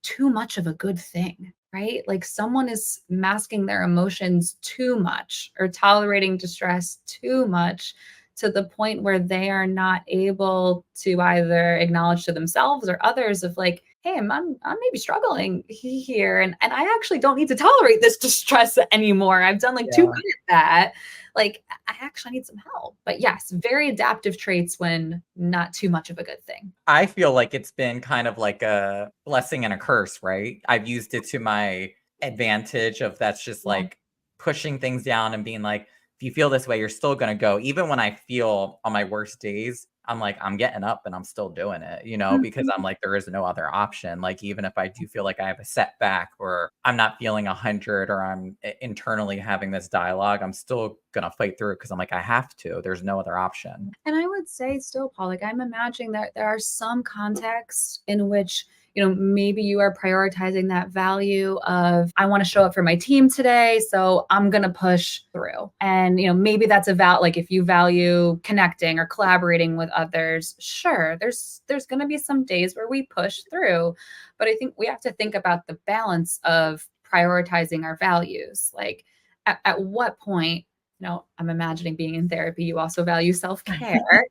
too much of a good thing, right? Like someone is masking their emotions too much or tolerating distress too much to the point where they are not able to either acknowledge to themselves or others of like, hey, I'm maybe struggling here. And I actually don't need to tolerate this distress anymore. I've done like too good at that. Like I actually need some help. But yes, very adaptive traits when not too much of a good thing. I feel like it's been kind of like a blessing and a curse, right? I've used it to my advantage of that's just like pushing things down and being like, if you feel this way, you're still going to go. Even when I feel on my worst days, I'm like, I'm getting up and I'm still doing it, because I'm like, there is no other option. Like, even if I do feel like I have a setback or I'm not feeling 100 or I'm internally having this dialogue, I'm still going to fight through it because I'm like, I have to. There's no other option. And I would say still, Paul, like I'm imagining that there are some contexts in which maybe you are prioritizing that value of, I want to show up for my team today, so I'm going to push through. And, maybe that's about like, if you value connecting or collaborating with others, sure, there's going to be some days where we push through. But I think we have to think about the balance of prioritizing our values. Like at what point, I'm imagining being in therapy, you also value self-care,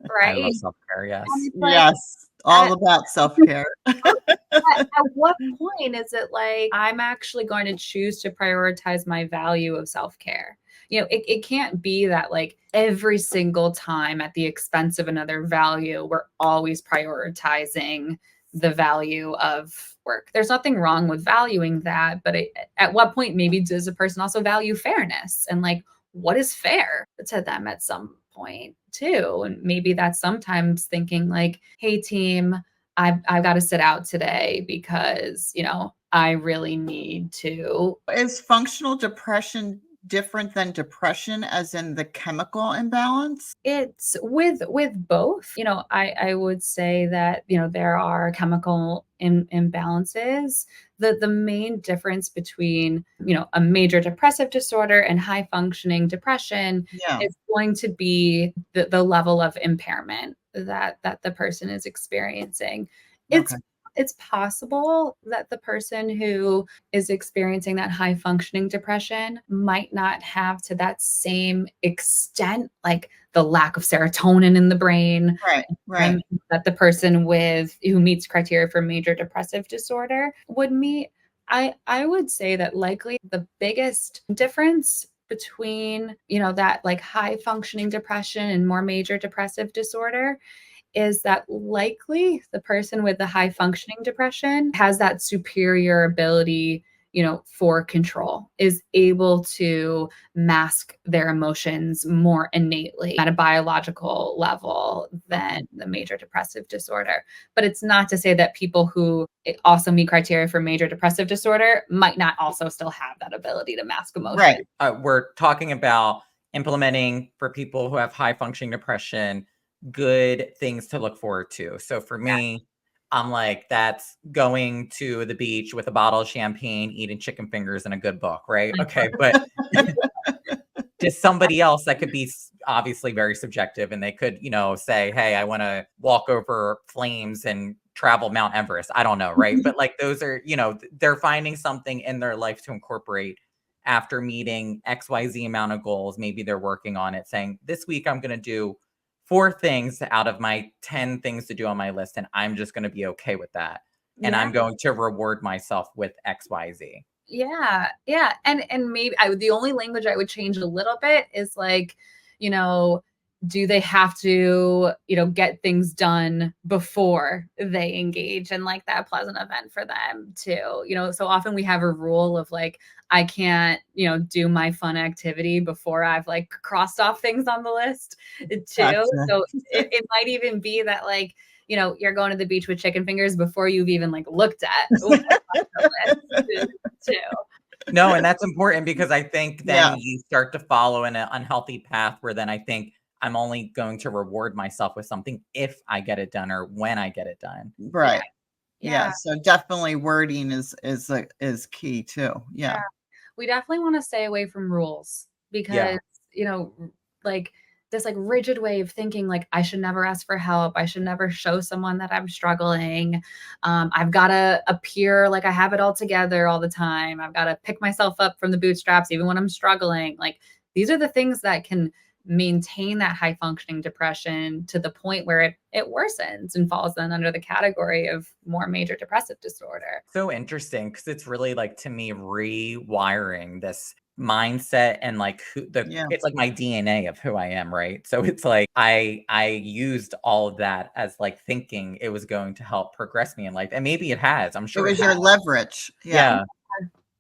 right? I love self-care, yes. Yes. All about self-care. At what point is it like, I'm actually going to choose to prioritize my value of self-care? It can't be that like every single time at the expense of another value, we're always prioritizing the value of work. There's nothing wrong with valuing that, but at what point maybe does a person also value fairness and like, what is fair to them at some point too? And maybe that's sometimes thinking like, hey team, I've got to sit out today because, I really need to. Is functional depression different than depression as in the chemical imbalance? It's with both. I would say that, there are chemical imbalances. The main difference between, a major depressive disorder and high functioning depression is going to be the level of impairment that the person is experiencing. It's possible that the person who is experiencing that high functioning depression might not have to that same extent, like the lack of serotonin in the brain, right. that the person who meets criteria for major depressive disorder would meet. I would say that likely the biggest difference between, that like high functioning depression and more major depressive disorder is that likely the person with the high functioning depression has that superior ability, for control, is able to mask their emotions more innately at a biological level than the major depressive disorder. But it's not to say that people who also meet criteria for major depressive disorder might not also still have that ability to mask emotion. Right. We're talking about implementing for people who have high functioning depression good things to look forward to. So for me, I'm like, that's going to the beach with a bottle of champagne, eating chicken fingers and a good book, right? Okay, but to somebody else, that could be obviously very subjective, and they could, say, hey, I want to walk over flames and travel Mount Everest. I don't know, right? But like those are, they're finding something in their life to incorporate after meeting XYZ amount of goals. Maybe they're working on it, saying, this week I'm going to do 4 things out of my 10 things to do on my list, and I'm just going to be okay with that. And I'm going to reward myself with XYZ. Yeah. And maybe the only language I would change a little bit is like, do they have to, get things done before they engage in like that pleasant event for them too? So often we have a rule of like, I can't, do my fun activity before I've like crossed off things on the list too. Gotcha. So it might even be that like, you're going to the beach with chicken fingers before you've even like looked at the list too. No, and that's important because I think then you start to follow in an unhealthy path where then I think I'm only going to reward myself with something if I get it done or when I get it done. Right. Yeah. So definitely wording is key too. We definitely want to stay away from rules because, like this like rigid way of thinking, like I should never ask for help. I should never show someone that I'm struggling. I've got to appear like I have it all together all the time. I've got to pick myself up from the bootstraps, even when I'm struggling. Like these are the things that can maintain that high functioning depression to the point where it worsens and falls then under the category of more major depressive disorder. So interesting, because it's really like, to me, rewiring this mindset and like Yeah. it's like my DNA of who I am, right? So it's like I used all of that as like thinking it was going to help progress me in life. And maybe it has. I'm It sure it was has. your leverage. Yeah.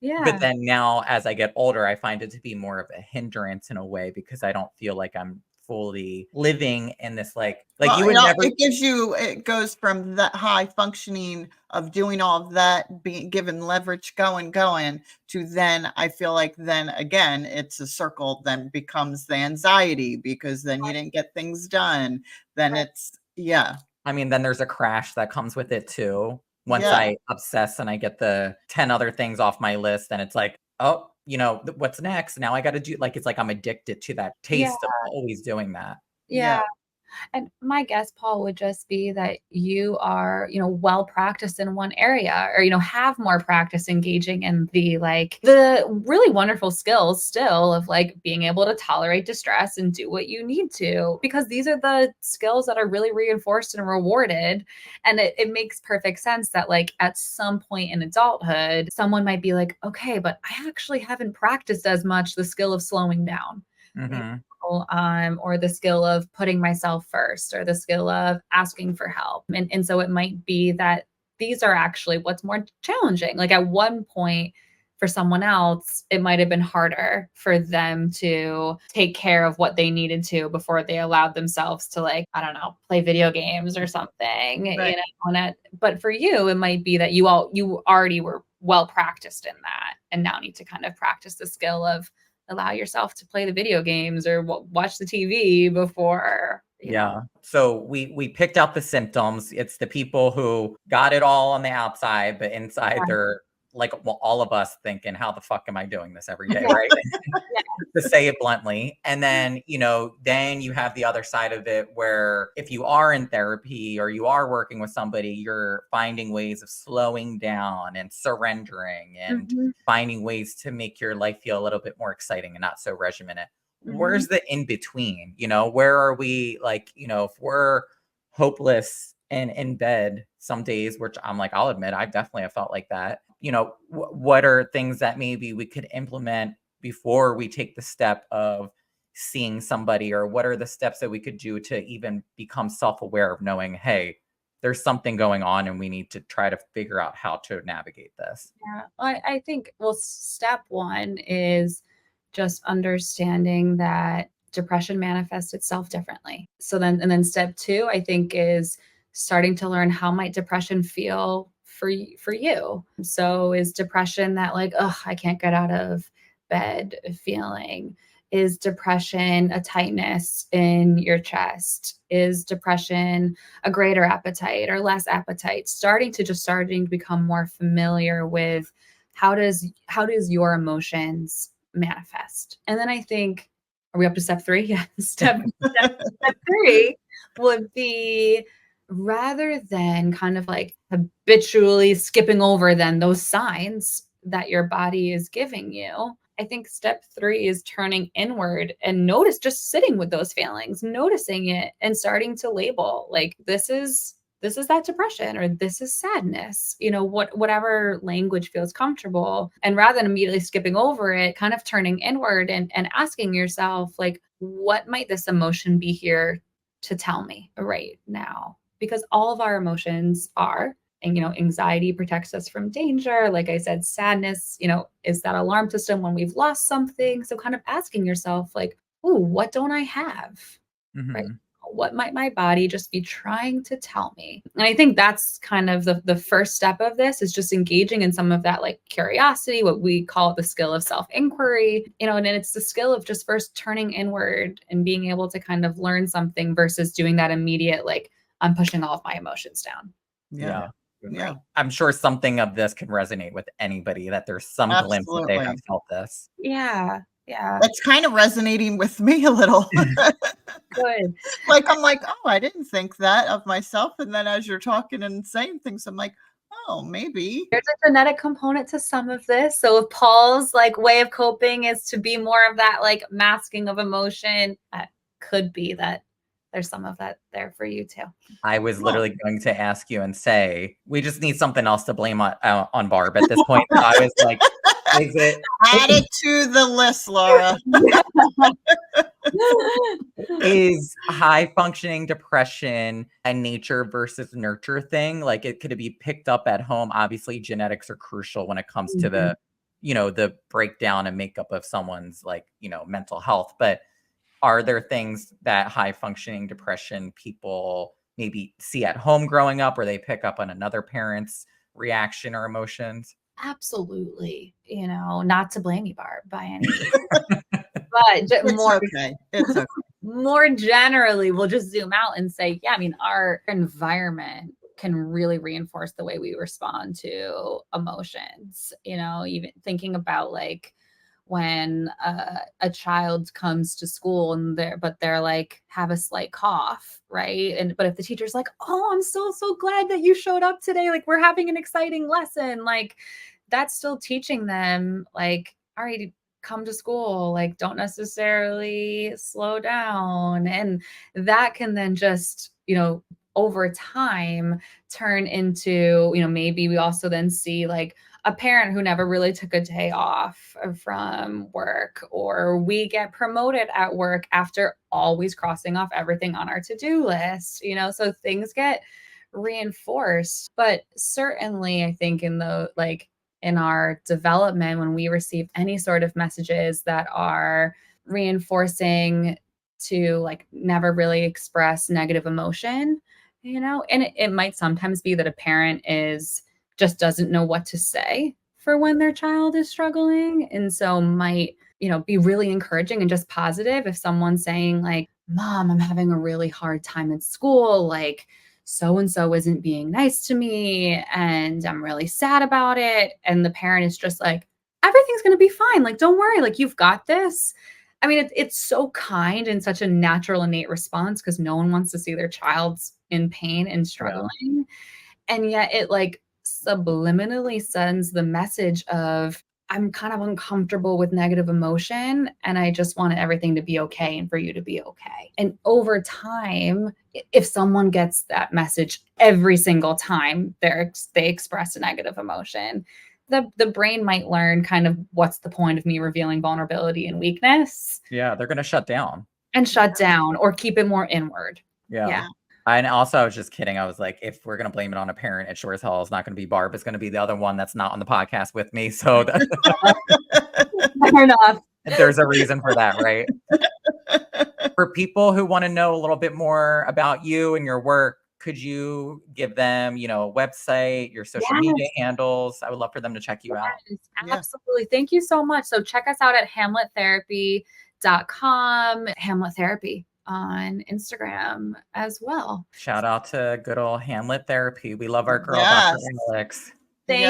Yeah. But Yeah. then now as I get older, I find it to be more of a hindrance in a way because I don't feel like I'm fully living in this like Well, you would never. it gives you, it goes from that high functioning of doing all of that, being given leverage, going, to then I feel like then again, it's a circle, then becomes the anxiety because then you didn't get things done. Then it's, yeah. I mean, then there's a crash that comes with it too. Once Yeah. I obsess and I get the 10 other things off my list, and it's like, oh, what's next? Now I got to do, like, it's like I'm addicted to that Yeah. taste of always doing that. Yeah. Yeah. And my guess, Paul, would just be that you are, well practiced in one area or, have more practice engaging in the really wonderful skills still of like being able to tolerate distress and do what you need to, because these are the skills that are really reinforced and rewarded. And it makes perfect sense that like at some point in adulthood, someone might be like, okay, but I actually haven't practiced as much the skill of slowing down. Hmm. Or the skill of putting myself first, or the skill of asking for help. And so it might be that these are actually what's more challenging. Like at one point for someone else, it might have been harder for them to take care of what they needed to before they allowed themselves to like, I don't know, play video games or something, Right. but for you, it might be that you already were well practiced in that and now need to kind of practice the skill of allow yourself to play the video games or watch the TV before, Yeah. So we picked out the symptoms. It's the people who got it all on the outside, but inside they're like, well, all of us thinking, how the fuck am I doing this every day, Yeah. right? To say it bluntly. And then, then you have the other side of it where if you are in therapy or you are working with somebody, you're finding ways of slowing down and surrendering and Mhm. finding ways to make your life feel a little bit more exciting and not so regimented. Mhm. Where's the in between? Where are we like, if we're hopeless and in bed some days, which I'm like, I'll admit, I definitely have felt like that. What are things that maybe we could implement before we take the step of seeing somebody, or what are the steps that we could do to even become self-aware of knowing, hey, there's something going on and we need to try to figure out how to navigate this. Yeah. I think, well, step one is just understanding that depression manifests itself differently. And then step two, I think, is starting to learn how might depression feel for you. So is depression that like, oh, I can't get out of bed feeling? Is depression a tightness in your chest? Is depression a greater appetite or less appetite? Starting to become more familiar with how does your emotions manifest? And then I think, are we up to step three? Yeah. Step three would be, rather than kind of like habitually skipping over then those signs that your body is giving you, I think step three is turning inward and just sitting with those feelings, noticing it and starting to label like, this is that depression, or this is sadness, whatever language feels comfortable. And rather than immediately skipping over it, kind of turning inward and asking yourself, like, what might this emotion be here to tell me right now? Because all of our emotions are, and anxiety protects us from danger, like I said, sadness, is that alarm system when we've lost something. So kind of asking yourself like, oh, what don't I have? Right, Mm-hmm. what might my body just be trying to tell me? And I think that's kind of the first step of this, is just engaging in some of that like curiosity, what we call the skill of self-inquiry, and it's the skill of just first turning inward and being able to kind of learn something versus doing that immediate, like, I'm pushing all of my emotions down. Yeah. Yeah. I'm sure something of this can resonate with anybody, that there's some glimpse that they have Absolutely. felt this. Yeah. Yeah. That's kind of resonating with me a little. Good. Like, I'm like, oh, I didn't think that of myself. And then as you're talking and saying things, I'm like, oh, maybe. There's a genetic component to some of this. So if Paul's like way of coping is to be more of that like masking of emotion, that could be that there's some of that there for you too. I was literally going to ask you and say, we just need something else to blame on Barb at this point. So I was like, is it Add it to the list, Laura. is high functioning depression a nature versus nurture thing? Like, could it be picked up at home? Obviously, genetics are crucial when it comes to the, the breakdown and makeup of someone's like, mental health. But are there things that high functioning depression people maybe see at home growing up, or they pick up on another parent's reaction or emotions? Absolutely. Not to blame you, Barb, by any means. But It's okay. It's okay. More generally, we'll just zoom out and say, yeah, I mean, our environment can really reinforce the way we respond to emotions. Even thinking about like when a child comes to school and they're like have a slight cough, right? But if the teacher's like, oh, I'm so glad that you showed up today, like we're having an exciting lesson, like that's still teaching them like, all right, come to school, like don't necessarily slow down. And that can then just over time turn into maybe we also then see like a parent who never really took a day off from work, or we get promoted at work after always crossing off everything on our to-do list, so things get reinforced. But certainly I think in our development, when we receive any sort of messages that are reinforcing to like never really express negative emotion, and it might sometimes be that a parent just doesn't know what to say for when their child is struggling. And so might, be really encouraging and just positive if someone's saying like, Mom, I'm having a really hard time at school. Like so-and-so isn't being nice to me and I'm really sad about it. And the parent is just like, everything's going to be fine. Like, don't worry. Like, you've got this. I mean, it's so kind and such a natural, innate response because no one wants to see their child's in pain and struggling. Yeah. And yet it like subliminally sends the message of, I'm kind of uncomfortable with negative emotion and I just want everything to be okay and for you to be okay. And over time, if someone gets that message every single time they express a negative emotion, the brain might learn kind of what's the point of me revealing vulnerability and weakness. Yeah, they're going to shut down. Or keep it more inward. Yeah. And also, I was just kidding. I was like, if we're going to blame it on a parent, it sure as hell is not going to be Barb. It's going to be the other one that's not on the podcast with me. So fair enough. There's a reason for that, right? For people who want to know a little bit more about you and your work, could you give them, a website, your social media handles? I would love for them to check you out. Absolutely. Thank you so much. So check us out at hamlettherapy.com, Hamlet Therapy on Instagram as well. Shout out to good old Hamlet Therapy. We love our girl, Dr. Alex. Thank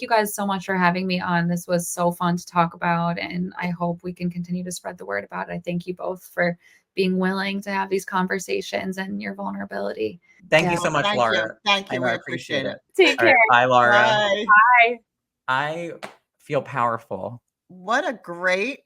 you guys so much for having me on. This was so fun to talk about, and I hope we can continue to spread the word about it. I thank you both for being willing to have these conversations and your vulnerability. Thank you so much, Laura. Thank you. I appreciate it. Take care. Right, bye, Laura. Bye. I feel powerful. What a great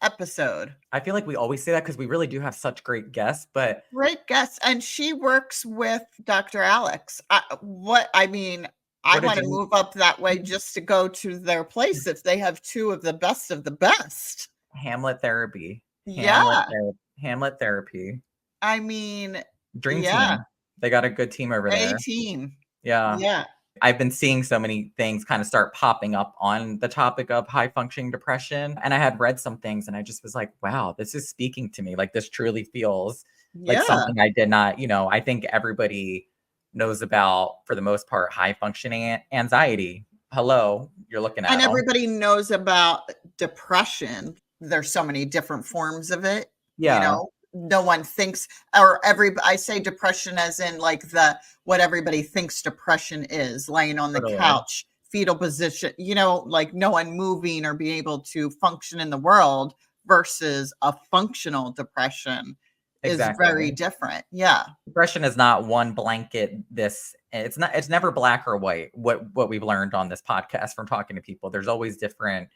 episode. I feel like we always say that because we really do have such great guests, but great guests. And she works with Dr. Alex. I want to move up that way just to go to their place if they have two of the best of the best. Hamlet Therapy. Hamlet Therapy. I mean, dream team. They got a good team over there. A team. Yeah. I've been seeing so many things kind of start popping up on the topic of high functioning depression. And I had read some things and I just was like, wow, this is speaking to me. Like this truly feels like something I did not, I think everybody knows about, for the most part, high functioning anxiety. Hello, you're looking at. And everybody knows about depression. There's so many different forms of it. Yeah. No one thinks, I say depression as in like what everybody thinks depression is, laying on the couch fetal position, like no one moving or be able to function in the world versus a functional depression is very different. Yeah. Depression is not one blanket. It's never black or white. What we've learned on this podcast from talking to people, there's always different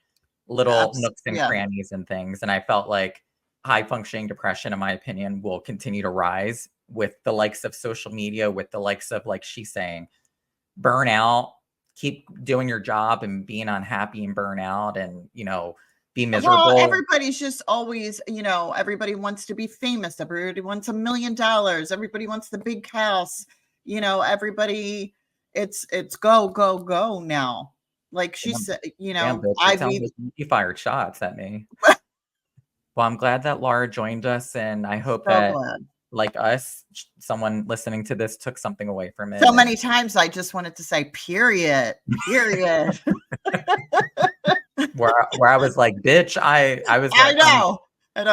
little nooks and crannies and things. And I felt like high functioning depression, in my opinion, will continue to rise with the likes of social media, with the likes of, like she's saying, burnout, keep doing your job and being unhappy and burn out and, be miserable. Well, everybody's just always, everybody wants to be famous. Everybody wants $1 million. Everybody wants the big house. Everybody, it's go, go, go now. Like she said, You fired shots at me. Well, I'm glad that Laura joined us, and I hope that, like us, someone listening to this took something away from it. So many times I just wanted to say, period. where I was like, bitch, I was like, I know. And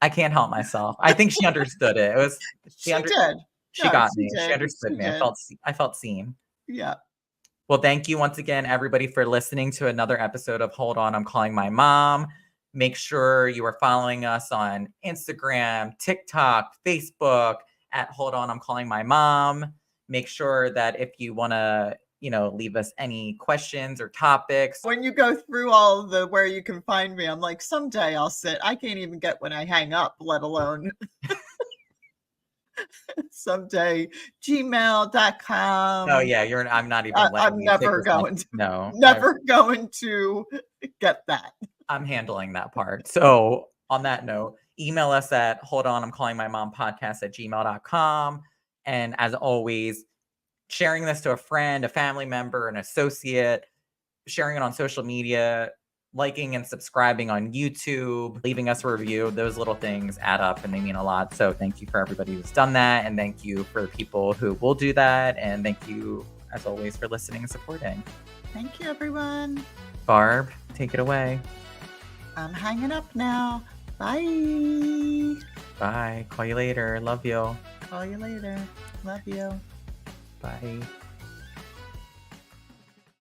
I can't help myself. I think she understood it. It was she did. She got me. She understood me. I felt seen. Yeah. Well, thank you once again, everybody, for listening to another episode of Hold On, I'm Calling My Mom. Make sure you are following us on Instagram, TikTok, Facebook at Hold On, I'm Calling My Mom. Make sure that if you want to, leave us any questions or topics. When you go through all the where you can find me, I'm like, someday I'll sit. I can't even get when I hang up, let alone someday. gmail.com. Oh yeah, I'm not even. I'm never going to. No, never going to get that. I'm handling that part. So on that note, email us at holdonI'mcallingmymompodcast@gmail.com. And as always, sharing this to a friend, a family member, an associate, sharing it on social media, liking and subscribing on YouTube, leaving us a review. Those little things add up and they mean a lot. So thank you for everybody who's done that. And thank you for the people who will do that. And thank you, as always, for listening and supporting. Thank you, everyone. Barb, take it away. I'm hanging up now. Bye. Bye. Call you later. Love you. Call you later. Love you. Bye.